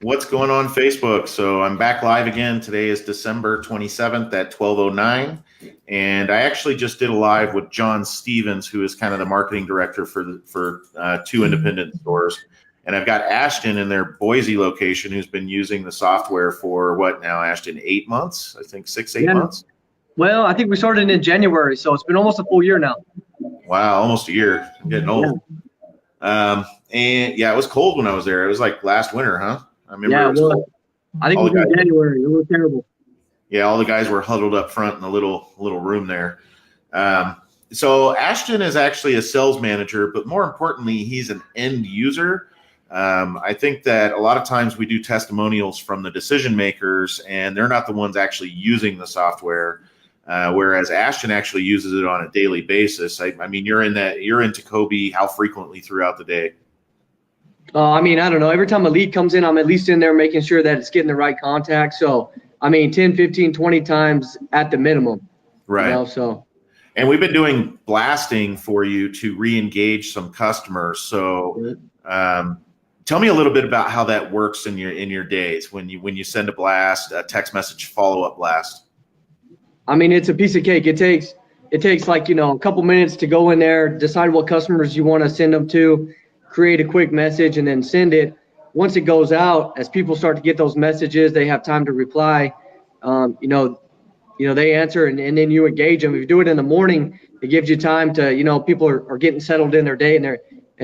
What's going on Facebook? So I'm back live again. Today is December 27th at 12:09. And I actually just did a live with John Stevens, who is kind of the marketing director for two independent stores. And I've got Ashton in their Boise location, who's been using the software for what now, Ashton, 8 months? I think 6, 8 months. Well, I think we started in January, so it's been almost a full year now. Wow, almost a year. I'm getting old. And yeah, it was cold when I was there. It was like last winter, huh? I remember. Yeah, it was cold. I think it was in January. It was terrible. Yeah, all the guys were huddled up front in the little room there. So Ashton is actually a sales manager, but more importantly, he's an end user. I think that a lot of times we do testimonials from the decision makers, and they're not the ones actually using the software. Whereas Ashton actually uses it on a daily basis. I mean, you're in TECOBI how frequently throughout the day? I mean, I don't know. Every time a lead comes in, I'm at least in there making sure that it's getting the right contact. So, I mean, 10, 15, 20 times at the minimum. Right. You know, so. And we've been doing blasting for you to re-engage some customers. So tell me a little bit about how that works in your days when you send a blast, a text message follow-up blast. I mean, it's a piece of cake. It takes like, a couple minutes to go in there, decide what customers you want to send them to, create a quick message, and then send it. Once it goes out, as people start to get those messages, they have time to reply. They answer, and then you engage them. If you do it in the morning, it gives you time to, people are getting settled in their day and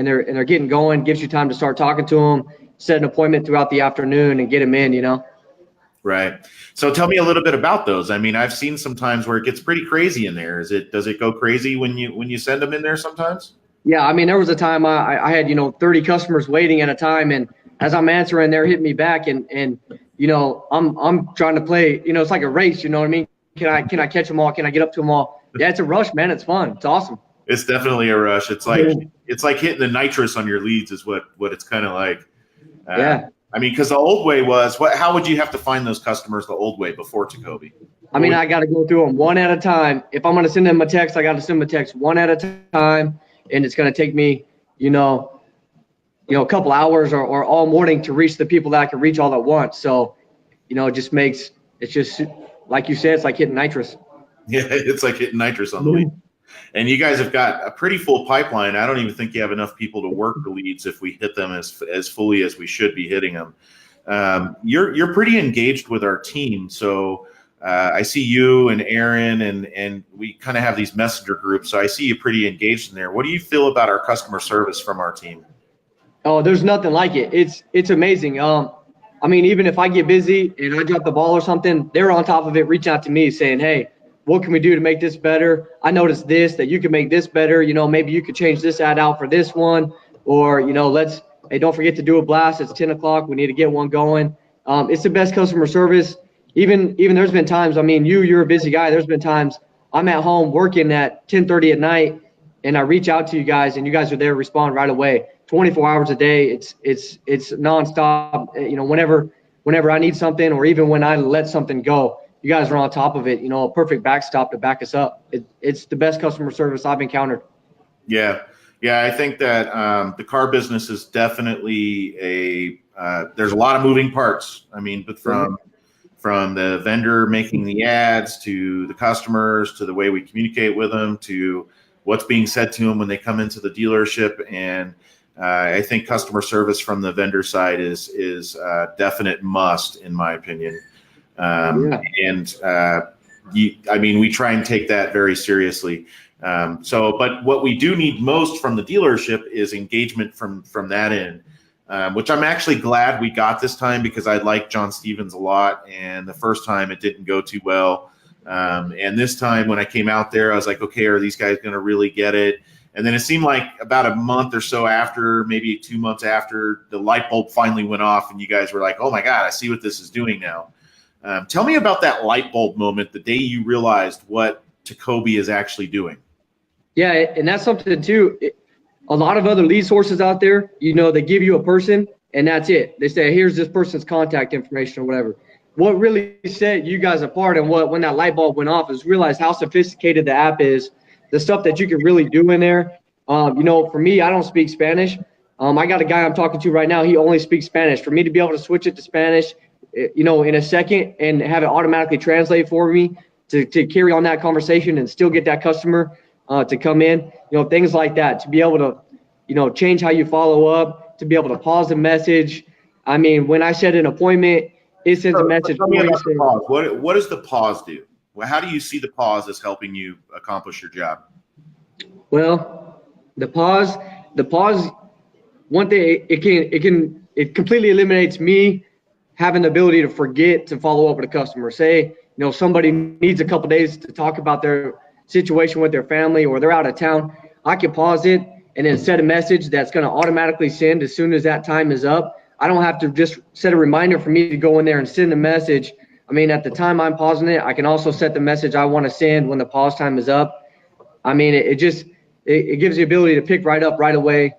they're getting going. Gives you time to start talking to them, set an appointment throughout the afternoon, and get them in. Right. So tell me a little bit about those. I mean, I've seen some times where it gets pretty crazy in there. Does it go crazy when you send them in there sometimes? Yeah, I mean, there was a time I had 30 customers waiting at a time, and as I'm answering, they're hitting me back, and I'm trying to play. It's like a race. You know what I mean? Can I catch them all? Can I get up to them all? Yeah, it's a rush, man. It's fun. It's awesome. It's definitely a rush. It's like hitting the nitrous on your leads is what it's kind of like. Yeah. I mean, because the old way was how would you have to find those customers the old way before TECOBI? I mean, I got to go through them one at a time. If I'm going to send them a text, I got to send them a text one at a time. And it's going to take me, a couple hours or all morning to reach the people that I can reach all at once. So, it's just like you said, it's like hitting nitrous. Yeah, it's like hitting nitrous on the lead. And you guys have got a pretty full pipeline. I don't even think you have enough people to work the leads if we hit them as fully as we should be hitting them. You're pretty engaged with our team. So I see you and Aaron, and we kind of have these messenger groups. So I see you pretty engaged in there. What do you feel about our customer service from our team? Oh, there's nothing like it. It's amazing. I mean, even if I get busy and I drop the ball or something, they're on top of it, reaching out to me saying, hey, what can we do to make this better? I noticed that you can make this better. Maybe you could change this ad out for this one, or, hey, don't forget to do a blast. It's 10 o'clock. We need to get one going. It's the best customer service. Even there's been times, I mean, you're a busy guy. There's been times I'm at home working at 10:30 at night, and I reach out to you guys, and you guys are there to respond right away. 24 hours a day. It's nonstop. Whenever I need something, or even when I let something go, you guys are on top of it. A perfect backstop to back us up. It's the best customer service I've encountered. Yeah. I think that the car business is definitely there's a lot of moving parts. I mean, but from the vendor making the ads to the customers to the way we communicate with them to what's being said to them when they come into the dealership. And I think customer service from the vendor side is a definite must, in my opinion. We try and take that very seriously. But what we do need most from the dealership is engagement from that end, which I'm actually glad we got this time, because I like John Stevens a lot. And the first time it didn't go too well. And this time when I came out there, I was like, okay, are these guys going to really get it? And then it seemed like about a month or so after, maybe 2 months after, the light bulb finally went off and you guys were like, oh my God, I see what this is doing now. Tell me about that light bulb moment, the day you realized what TECOBI is actually doing. Yeah, and that's something too. A lot of other lead sources out there, they give you a person and that's it. They say, here's this person's contact information or whatever. What really set you guys apart and when that light bulb went off is realize how sophisticated the app is, the stuff that you can really do in there. For me, I don't speak Spanish, I got a guy I'm talking to right now. He only speaks Spanish. For me to be able to switch it to Spanish, in a second and have it automatically translate for me to carry on that conversation and still get that customer to come in, things like that, to be able to, change how you follow up, to be able to pause the message. I mean, when I set an appointment, it sends a message. Tell me about the pause. What does the pause do? Well, how do you see the pause as helping you accomplish your job? Well, the pause, one thing, it completely eliminates me having the ability to forget to follow up with a customer. Say, somebody needs a couple days to talk about their situation with their family, or they're out of town. I can pause it and then set a message that's going to automatically send as soon as that time is up. I don't have to just set a reminder for me to go in there and send a message. I mean, at the time I'm pausing it, I can also set the message I want to send when the pause time is up. I mean, it gives the ability to pick right up right away.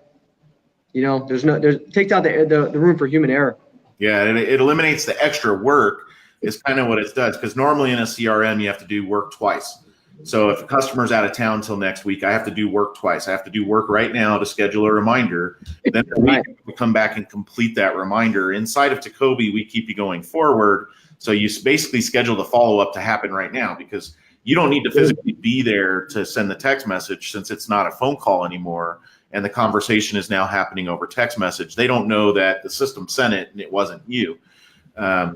Takes out the room for human error. Yeah, it eliminates the extra work is kind of what it does, because normally in a CRM you have to do work twice. So if a customer's out of town until next week, I have to do work twice. I have to do work right now to schedule a reminder. Then we come back and complete that reminder. Inside of TECOBI, we keep you going forward. So you basically schedule the follow-up to happen right now, because you don't need to physically be there to send the text message, since it's not a phone call anymore. And the conversation is now happening over text message. They don't know that the system sent it and it wasn't you.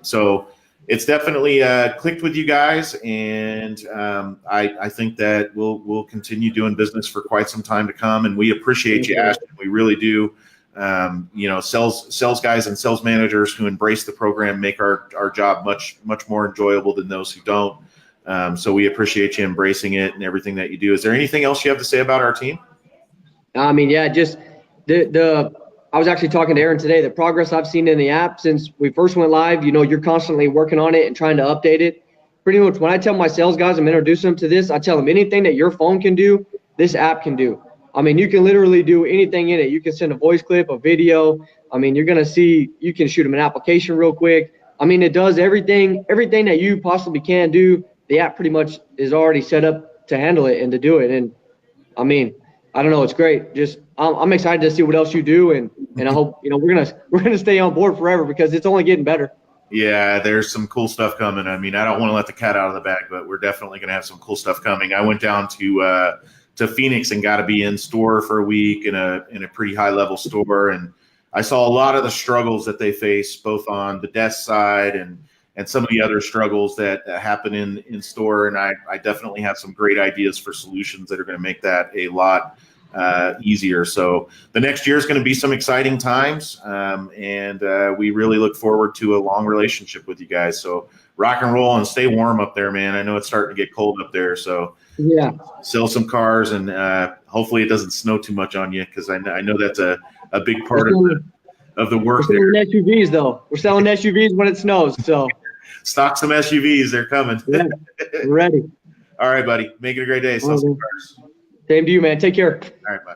So it's definitely clicked with you guys, and I think that we'll continue doing business for quite some time to come. And we appreciate you, Ashton. We really do. Sales guys and sales managers who embrace the program make our job much more enjoyable than those who don't. So we appreciate you embracing it and everything that you do. Is there anything else you have to say about our team? I mean, yeah, just I was actually talking to Aaron today. The progress I've seen in the app since we first went live, you're constantly working on it and trying to update it. Pretty much when I tell my sales guys, I'm introducing them to this, I tell them anything that your phone can do, this app can do. I mean, you can literally do anything in it. You can send a voice clip, a video. I mean, you're going to see, you can shoot them an application real quick. I mean, it does everything that you possibly can do. The app pretty much is already set up to handle it and to do it. And I mean, I don't know. It's great. Just I'm excited to see what else you do, and I hope we're gonna stay on board forever, because it's only getting better. Yeah, there's some cool stuff coming. I mean, I don't want to let the cat out of the bag, but we're definitely gonna have some cool stuff coming. I went down to Phoenix and got to be in store for a week in a pretty high level store, and I saw a lot of the struggles that they face, both on the desk side and some of the other struggles that happen in store. And I definitely have some great ideas for solutions that are going to make that a lot easier. So the next year is going to be some exciting times. And we really look forward to a long relationship with you guys. So rock and roll and stay warm up there, man. I know it's starting to get cold up there. So yeah, sell some cars, and hopefully it doesn't snow too much on you, because I know that's a big part of the work. We're selling SUVs though. We're selling SUVs when it snows. So stock some SUVs. They're coming. Yeah, we're ready. All right, buddy. Make it a great day. Sell some cars. Same to you, man. Take care. All right, bye.